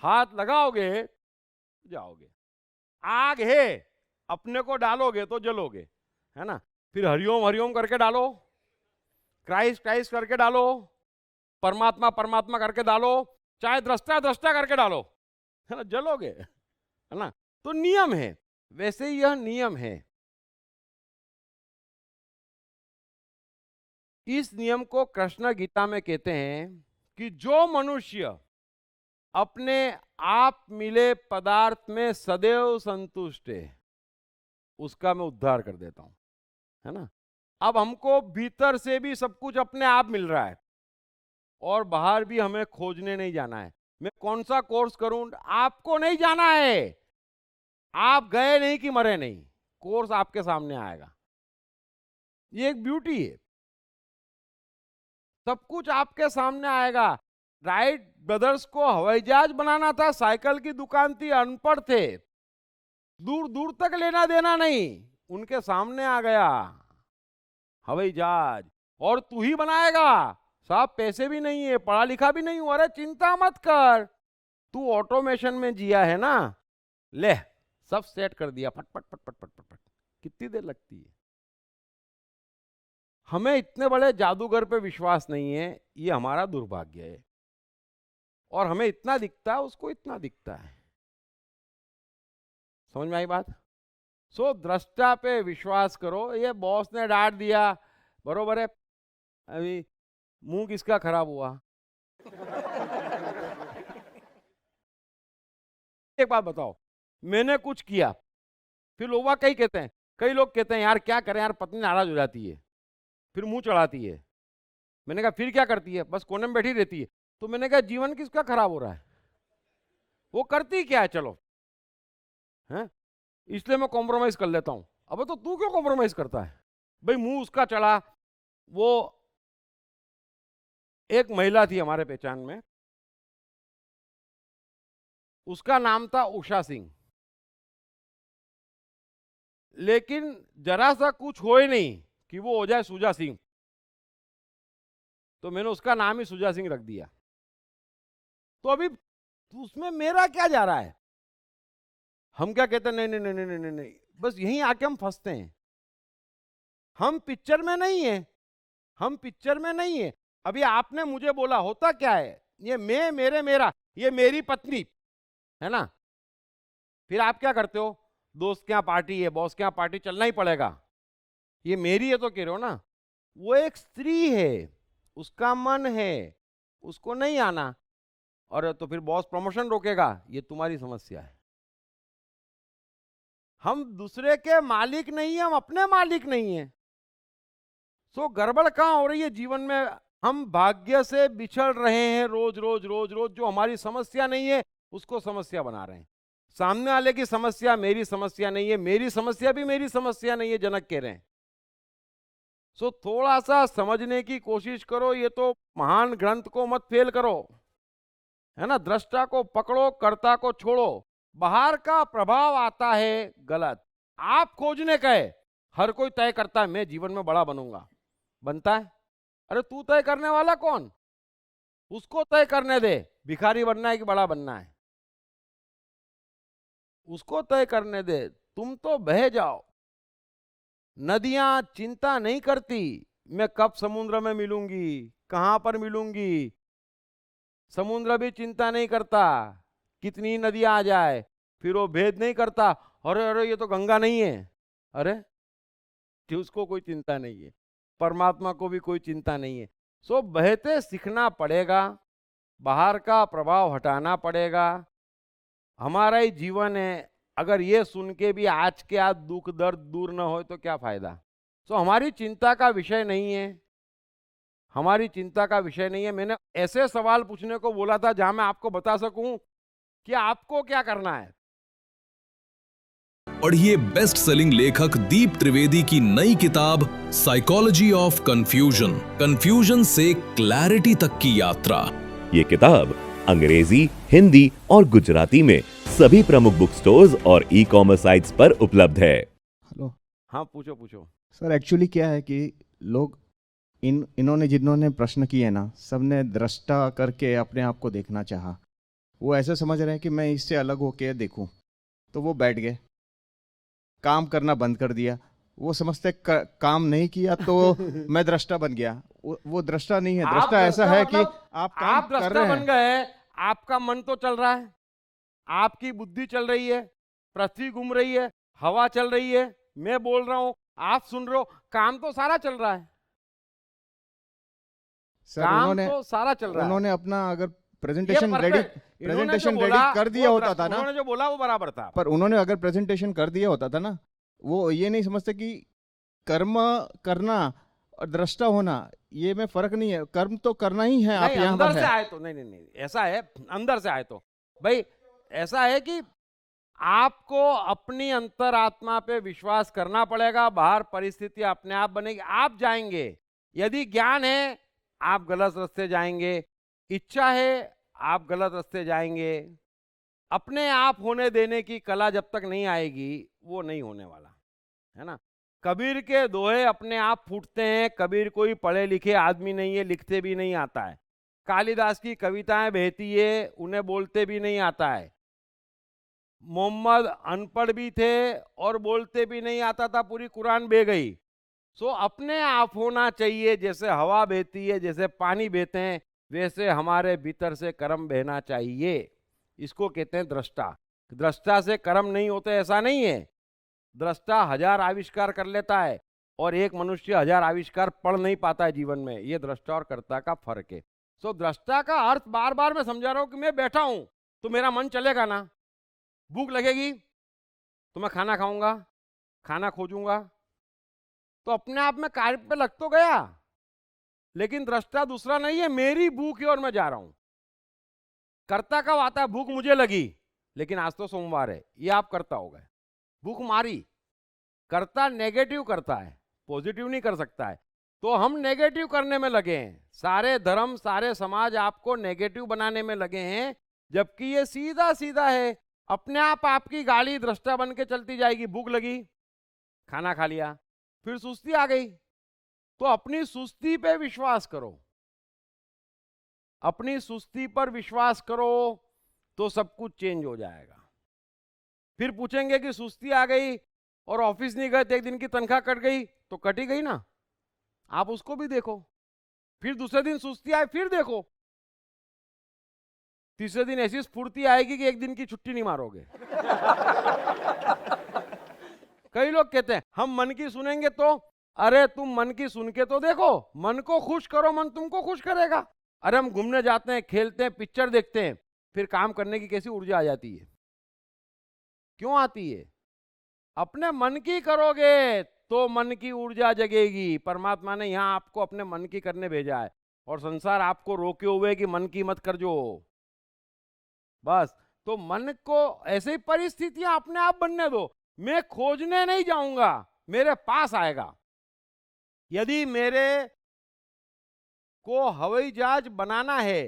हाथ लगाओगे जाओगे, आग है अपने को डालोगे तो जलोगे, है ना। फिर हरिओम हरिओम करके डालो, क्राइस्ट क्राइस्ट करके डालो, परमात्मा परमात्मा करके डालो, चाहे दृष्टा दृष्टा करके डालो, है ना, जलोगे, है ना। तो नियम है, वैसे ही यह नियम है। इस नियम को कृष्ण गीता में कहते हैं कि जो मनुष्य अपने आप मिले पदार्थ में सदैव संतुष्ट है, उसका मैं उद्धार कर देता हूं, है ना। अब हमको भीतर से भी सब कुछ अपने आप मिल रहा है और बाहर भी हमें खोजने नहीं जाना है। मैं कौन सा कोर्स करूं, आपको नहीं जाना है। आप गए नहीं कि मरे नहीं, कोर्स आपके सामने आएगा। ये एक ब्यूटी है, सब कुछ आपके सामने आएगा। राइट ब्रदर्स को हवाई जहाज बनाना था, साइकिल की दुकान थी, अनपढ़ थे, दूर दूर तक लेना देना नहीं, उनके सामने आ गया हवाई जहाज, और तू ही बनाएगा, साहब पैसे भी नहीं है, पढ़ा लिखा भी नहीं हुआ। अरे चिंता मत कर, तू ऑटोमेशन में जिया है ना, ले सब सेट कर दिया, फट फट फट फट फट फट फट। कितनी देर लगती है। हमें इतने बड़े जादूगर पे विश्वास नहीं है, ये हमारा दुर्भाग्य है। और हमें इतना दिखता है, उसको इतना दिखता है। समझ में आई बात। सो दृष्टा पे विश्वास करो। ये बॉस ने डांट दिया, बरोबर है, अभी मुंह किसका खराब हुआ। एक बात बताओ, मैंने कुछ किया, फिर लोग कई कहते हैं, कई लोग कहते हैं यार क्या करें यार, पत्नी नाराज हो जाती है, फिर मुंह चढ़ाती है। मैंने कहा फिर क्या करती है, बस कोने में बैठी रहती है। तो मैंने कहा जीवन किसका खराब हो रहा है, वो करती क्या है, चलो हैं, इसलिए मैं कॉम्प्रोमाइज कर लेता हूं। अब तो तू क्यों कॉम्प्रोमाइज करता है भाई, मुंह उसका चढ़ा। वो एक महिला थी हमारे पहचान में, उसका नाम था उषा सिंह, लेकिन जरा सा कुछ हो ही नहीं कि वो हो जाए सुजा सिंह, तो मैंने उसका नाम ही सुजा सिंह रख दिया। तो अभी उसमें मेरा क्या जा रहा है। हम क्या कहते हैं, नहीं नहीं नहीं नहीं नहीं नहीं, बस यहीं आके हम फंसते हैं। हम पिक्चर में नहीं है, हम पिक्चर में नहीं है। अभी आपने मुझे बोला, होता क्या है, ये मैं मेरे मेरा, ये मेरी पत्नी है ना। फिर आप क्या करते हो, दोस्त के यहाँ पार्टी है, बॉस के यहाँ पार्टी, चलना ही पड़ेगा, ये मेरी है तो कह रहे हो ना। वो एक स्त्री है, उसका मन है, उसको नहीं आना, और तो फिर बॉस प्रमोशन रोकेगा, ये तुम्हारी समस्या है। हम दूसरे के मालिक नहीं है, हम अपने मालिक नहीं है। सो गड़बड़ कहां हो रही है जीवन में। हम भाग्य से बिछड़ रहे हैं रोज रोज रोज रोज। जो हमारी समस्या नहीं है उसको समस्या बना रहे हैं। सामने वाले की समस्या मेरी समस्या नहीं है, मेरी समस्या भी मेरी समस्या नहीं है, जनक कह रहे हैं। सो थोड़ा सा समझने की कोशिश करो। ये तो महान ग्रंथ को मत फेल करो, है ना। दृष्टा को पकड़ो, कर्ता को छोड़ो। बाहर का प्रभाव आता है गलत, आप खोजने का है। हर कोई तय करता है मैं जीवन में बड़ा बनूंगा, बनता है। अरे तू तय करने वाला कौन, उसको तय करने दे, भिखारी बनना है कि बड़ा बनना है, उसको तय करने दे। तुम तो बह जाओ। नदियां चिंता नहीं करती मैं कब समुद्र में मिलूंगी, कहां पर मिलूंगी। समुद्र भी चिंता नहीं करता कितनी नदियां आ जाए, फिर वो भेद नहीं करता, अरे अरे ये तो गंगा नहीं है, अरे कि उसको कोई चिंता नहीं है। परमात्मा को भी कोई चिंता नहीं है। सो बहते सीखना पड़ेगा, बाहर का प्रभाव हटाना पड़ेगा। हमारा ही जीवन है, अगर ये सुन के भी आज के आज दुख दर्द दूर न हो तो क्या फायदा। सो हमारी चिंता का विषय नहीं है, हमारी चिंता का विषय नहीं है। मैंने ऐसे सवाल पूछने को बोला था जहां मैं आपको बता सकूं कि आपको क्या करना है। पढ़िए बेस्ट सेलिंग लेखक दीप त्रिवेदी की नई किताब साइकोलॉजी ऑफ कंफ्यूजन, कंफ्यूजन से क्लैरिटी तक की यात्रा। ये किताब अंग्रेजी, हिंदी और गुजराती में सभी प्रमुख बुक स्टोर्स और ई-कॉमर्स साइट्स पर उपलब्ध है। हेलो। हाँ पूछो पूछो। सर एक्चुअली क्या है कि लोग इन्होंने जिन्होंने प्रश्न किए ना, सबने दृष्टा करके अपने आप को देखना चाहा। वो ऐसे समझ रहे हैं कि मैं इससे अलग होके देखूं, तो वो बैठ गए, काम करना बंद कर दिया, वो समझते काम नहीं किया तो मैं दृष्टा बन गया। वो दृष्टा नहीं है, आप दृष्टा ऐसा दृष्टा है कि मतलब आप काम आप कर दृष्टा रहे बन हैं। गए, आपका मन तो चल रहा है, आपकी बुद्धि चल रही है, पृथ्वी घूम रही है, हवा चल रही है, मैं बोल रहा हूं, आप सुन रहे हो, काम तो सारा चल रहा है, सर काम तो सारा चल रहा है। उन्होंने अपना अगर ये प्रेजेंटेशन रेडी perfect, इन्होंने जो बोला कर दिया वो होता था ना, उन्होंने जो बोला वो बराबर था। पर उन्होंने अगर प्रेजेंटेशन कर दिया होता था ना, वो ये नहीं समझते कि कर्म करना और दृष्टा होना ये में फर्क नहीं है। कर्म तो करना ही है, आप नहीं, यहाँ अंदर पर से है। आए तो नहीं, ऐसा है, अंदर से आए तो भाई ऐसा है कि आपको अपनी अंतरात्मा पे विश्वास करना पड़ेगा, बाहर परिस्थिति अपने आप बनेगी, आप जाएंगे। यदि ज्ञान है आप गलत रास्ते जाएंगे, इच्छा है आप गलत रास्ते जाएंगे। अपने आप होने देने की कला जब तक नहीं आएगी वो नहीं होने वाला है ना। कबीर के दोहे अपने आप फूटते हैं। कबीर कोई पढ़े लिखे आदमी नहीं है, लिखते भी नहीं आता है। कालिदास की कविताएं बहती है, उन्हें बोलते भी नहीं आता है। मोहम्मद अनपढ़ भी थे और बोलते भी नहीं आता था, पूरी कुरान बह गई। सो अपने आप होना चाहिए, जैसे हवा बहती है, जैसे पानी बहते हैं, वैसे हमारे भीतर से कर्म बहना चाहिए। इसको कहते हैं दृष्टा। दृष्टा से कर्म नहीं होते ऐसा नहीं है। दृष्टा 1000 आविष्कार कर लेता है और एक मनुष्य 1000 आविष्कार पढ़ नहीं पाता है जीवन में। ये दृष्टा और कर्ता का फर्क है। सो दृष्टा का अर्थ बार बार मैं समझा रहा हूं कि मैं बैठा हूं तो मेरा मन चलेगा ना, भूख लगेगी तो मैं खाना खाऊंगा, खाना खोजूंगा, तो अपने आप में कार्य पे लग तो गया। लेकिन दृष्टा दूसरा नहीं है, मेरी भूख है और मैं जा रहा हूं। कर्ता कब आता है? भूख मुझे लगी लेकिन आज तो सोमवार है, ये आप कर्ता हो गए, भूख मारी। कर्ता नेगेटिव करता है, पॉजिटिव नहीं कर सकता है। तो हम नेगेटिव करने में लगे हैं। सारे धर्म सारे समाज आपको नेगेटिव बनाने में लगे हैं, जबकि ये सीधा सीधा है। अपने आप आपकी गाड़ी दृष्टा बन के चलती जाएगी। भूख लगी, खाना खा लिया, फिर सुस्ती आ गई, तो अपनी सुस्ती पे विश्वास करो। अपनी सुस्ती पर विश्वास करो तो सब कुछ चेंज हो जाएगा। फिर पूछेंगे कि सुस्ती आ गई और ऑफिस नहीं गए तो एक दिन की तनख्वाह कट गई, तो कट ही गई ना, आप उसको भी देखो। फिर दूसरे दिन सुस्ती आए, फिर देखो। तीसरे दिन ऐसी स्फूर्ति आएगी कि एक दिन की छुट्टी नहीं मारोगे। कई लोग कहते हैं हम मन की सुनेंगे तो, अरे तुम मन की सुन के तो देखो, मन को खुश करो, मन तुमको खुश करेगा। अरे हम घूमने जाते हैं, खेलते हैं, पिक्चर देखते हैं, फिर काम करने की कैसी ऊर्जा आ जाती है? क्यों आती है? अपने मन की करोगे तो मन की ऊर्जा जगेगी। परमात्मा ने यहां आपको अपने मन की करने भेजा है और संसार आपको रोके हुए कि मन की मत कर जो बस। तो मन को ऐसी परिस्थितियां अपने आप बनने दो। मैं खोजने नहीं जाऊंगा, मेरे पास आएगा। यदि मेरे को हवाई जहाज बनाना है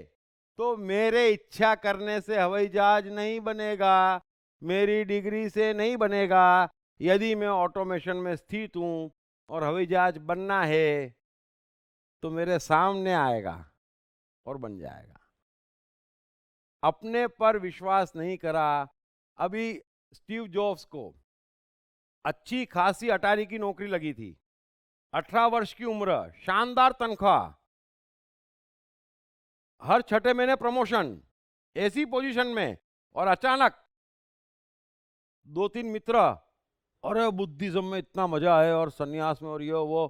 तो मेरे इच्छा करने से हवाई जहाज नहीं बनेगा, मेरी डिग्री से नहीं बनेगा। यदि मैं ऑटोमेशन में स्थित हूं और हवाई जहाज बनना है तो मेरे सामने आएगा और बन जाएगा। अपने पर विश्वास नहीं करा। अभी स्टीव जॉब्स को अच्छी खासी अटारी की नौकरी लगी थी, 18 वर्ष की उम्र, शानदार तनख्वाह, हर 6 महीने प्रमोशन, ऐसी पोजीशन में, और अचानक 2-3 मित्र, अरे बुद्धिज्म में इतना मजा है और सन्यास में और ये वो।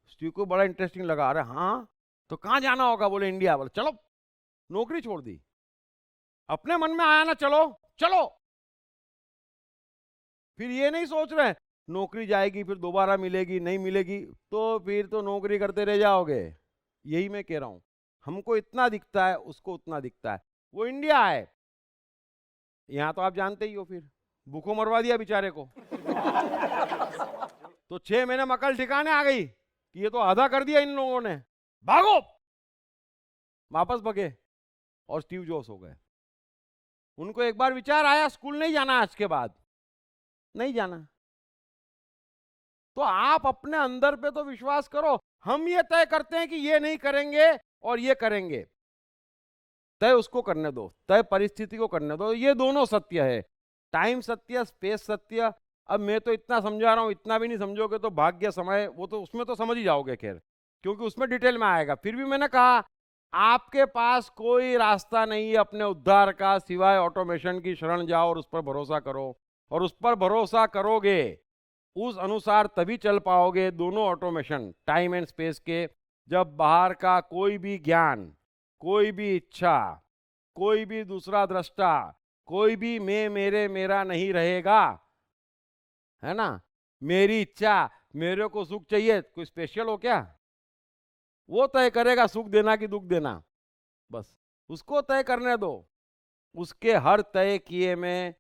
स्टीव को बड़ा इंटरेस्टिंग लगा। अरे हाँ तो कहाँ जाना होगा? बोले इंडिया। बोले चलो। नौकरी छोड़ दी। अपने मन में आया ना, चलो चलो। फिर ये नहीं सोच रहे नौकरी जाएगी फिर दोबारा मिलेगी नहीं मिलेगी, तो फिर तो नौकरी करते रह जाओगे। यही मैं कह रहा हूं, हमको इतना दिखता है उसको उतना दिखता है। वो इंडिया है, यहां तो आप जानते ही हो, फिर भूखों मरवा दिया बेचारे को। तो 6 महीने में अकल ठिकाने आ गई कि ये तो आधा कर दिया इन लोगों ने, भागो। वापस भगे और स्टीव जॉब्स हो गए। उनको एक बार विचार आया स्कूल नहीं जाना, आज के बाद नहीं जाना। तो आप अपने अंदर पे तो विश्वास करो। हम ये तय करते हैं कि ये नहीं करेंगे और ये करेंगे, तय उसको करने दो, तय परिस्थिति को करने दो। ये दोनों सत्य है, टाइम सत्य, स्पेस सत्य, अब मैं तो इतना समझा रहा हूँ, इतना भी नहीं समझोगे तो भाग्य समय, वो तो उसमें तो समझ ही जाओगे खैर, क्योंकि उसमें डिटेल में आएगा। फिर भी मैंने कहा आपके पास कोई रास्ता नहीं है अपने उद्धार का सिवाय ऑटोमेशन की शरण जाओ और उस पर भरोसा करो, और उस पर भरोसा करोगे उस अनुसार तभी चल पाओगे। दोनों ऑटोमेशन टाइम एंड स्पेस के, जब बाहर का कोई भी ज्ञान, कोई भी इच्छा, कोई भी दूसरा दृष्टा, कोई भी मैं मेरे मेरा नहीं रहेगा, है ना। मेरी इच्छा, मेरे को सुख चाहिए, कोई स्पेशल हो क्या? वो तय करेगा सुख देना कि दुख देना, बस उसको तय करने दो। उसके हर तय किए में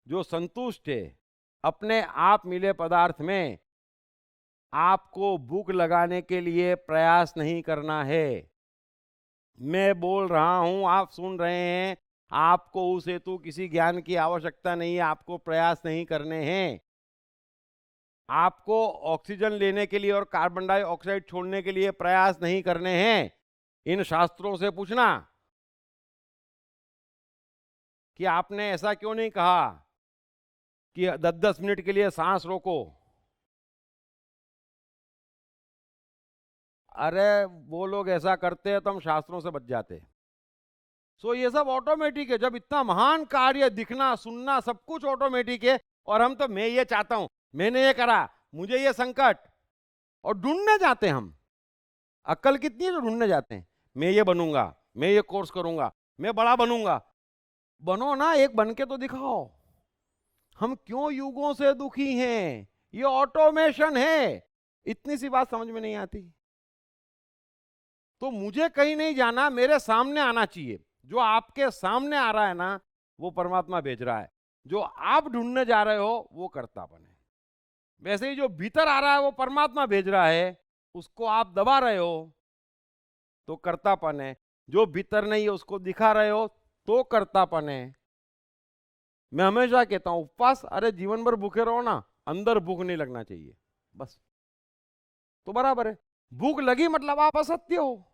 जो संतुष्ट है अपने आप मिले पदार्थ में, आपको भूख लगाने के लिए प्रयास नहीं करना है। मैं बोल रहा हूं, आप सुन रहे हैं, आपको उस हेतु किसी ज्ञान की आवश्यकता नहीं है, आपको प्रयास नहीं करने हैं। आपको ऑक्सीजन लेने के लिए और कार्बन डाइऑक्साइड छोड़ने के लिए प्रयास नहीं करने हैं। इन शास्त्रों से पूछना कि आपने ऐसा क्यों नहीं कहा कि 10-10 मिनट के लिए सांस रोको। अरे वो लोग ऐसा करते हैं तो हम शास्त्रों से बच जाते। सो ये सब ऑटोमेटिक है। जब इतना महान कार्य, दिखना सुनना सब कुछ ऑटोमेटिक है, और हम तो मैं ये चाहता हूं, मैंने ये करा, मुझे ये संकट, और ढूंढने जाते हैं हम। अक्ल कितनी है जो ढूंढने जाते हैं, मैं ये बनूंगा, मैं ये कोर्स करूंगा, मैं बड़ा बनूंगा। बनो ना, एक बन के तो दिखाओ। हम क्यों युगों से दुखी हैं? ये ऑटोमेशन है। इतनी सी बात समझ में नहीं आती तो मुझे कहीं नहीं जाना, मेरे सामने आना चाहिए। जो आपके सामने आ रहा है ना, वो परमात्मा भेज रहा है। जो आप ढूंढने जा रहे हो वो कर्तापन है। वैसे ही जो भीतर आ रहा है वो परमात्मा भेज रहा है, उसको आप दबा रहे हो तो कर्तापन है। जो भीतर नहीं है उसको दिखा रहे हो तो कर्तापन है। मैं हमेशा कहता हूं उपवास, अरे जीवन भर भूखे रहो ना, अंदर भूख नहीं लगना चाहिए, बस तो बराबर है। भूख लगी मतलब आप असत्य हो,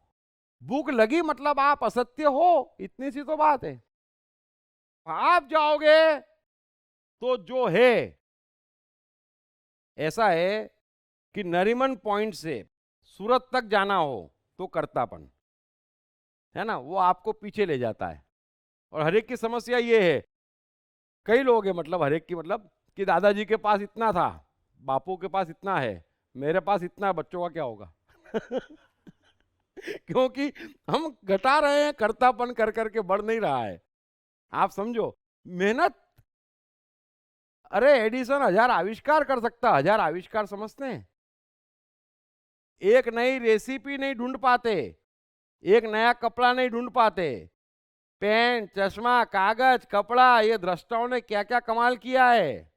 भूख लगी मतलब आप असत्य हो, इतनी सी तो बात है। आप जाओगे तो जो है, ऐसा है कि नरीमन पॉइंट से सूरत तक जाना हो तो कर्तापन है ना, वो आपको पीछे ले जाता है। और हर एक की समस्या ये है, कई लोग हैं, मतलब हर एक की, मतलब कि दादाजी के पास इतना था, बापू के पास इतना है, मेरे पास इतना है, बच्चों का क्या होगा? क्योंकि हम घटा रहे हैं, कर्तापन कर करके बढ़ नहीं रहा है। आप समझो, मेहनत, अरे एडिसन 1000 आविष्कार कर सकता, 1000 आविष्कार समझते हैं? एक नई रेसिपी नहीं ढूंढ पाते, एक नया कपड़ा नहीं ढूंढ पाते। पेन, चश्मा, कागज, कपड़ा, ये दृष्टाओं ने क्या क्या कमाल किया है,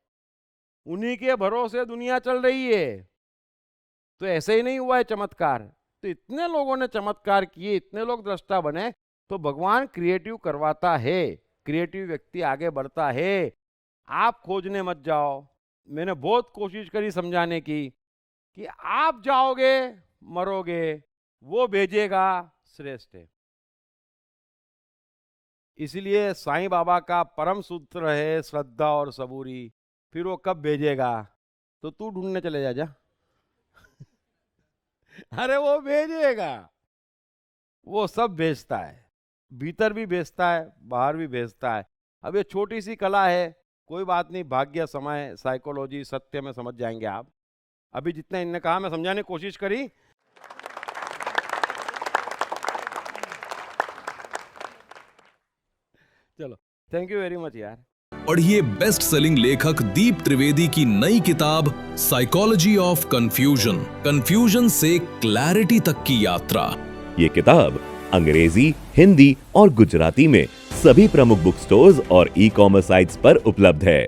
उन्हीं के भरोसे दुनिया चल रही है। तो ऐसे ही नहीं हुआ है चमत्कार। तो इतने लोगों ने चमत्कार किए, इतने लोग दृष्टा बने, तो भगवान क्रिएटिव करवाता है, क्रिएटिव व्यक्ति आगे बढ़ता है। आप खोजने मत जाओ। मैंने बहुत कोशिश करी समझाने की कि आप जाओगे मरोगे, वो भेजेगा श्रेष्ठ है। इसलिए साईं बाबा का परम सूत्र है श्रद्धा और सबूरी। फिर वो कब भेजेगा तो तू ढूंढने चले जा। अरे वो भेजेगा, वो सब भेजता है, भीतर भी भेजता है, बाहर भी भेजता है। अब ये छोटी सी कला है, कोई बात नहीं, भाग्य, समय, साइकोलॉजी, सत्य में समझ जाएंगे आप। अभी जितना इनने कहा मैं समझाने की कोशिश करी। चलो, थैंक यू वेरी मच यार। पढ़िए बेस्ट सेलिंग लेखक दीप त्रिवेदी की नई किताब साइकोलॉजी ऑफ कंफ्यूजन, कंफ्यूजन से क्लैरिटी तक की यात्रा। ये किताब अंग्रेजी, हिंदी और गुजराती में सभी प्रमुख बुक स्टोर्स और ई-कॉमर्स साइट्स पर उपलब्ध है।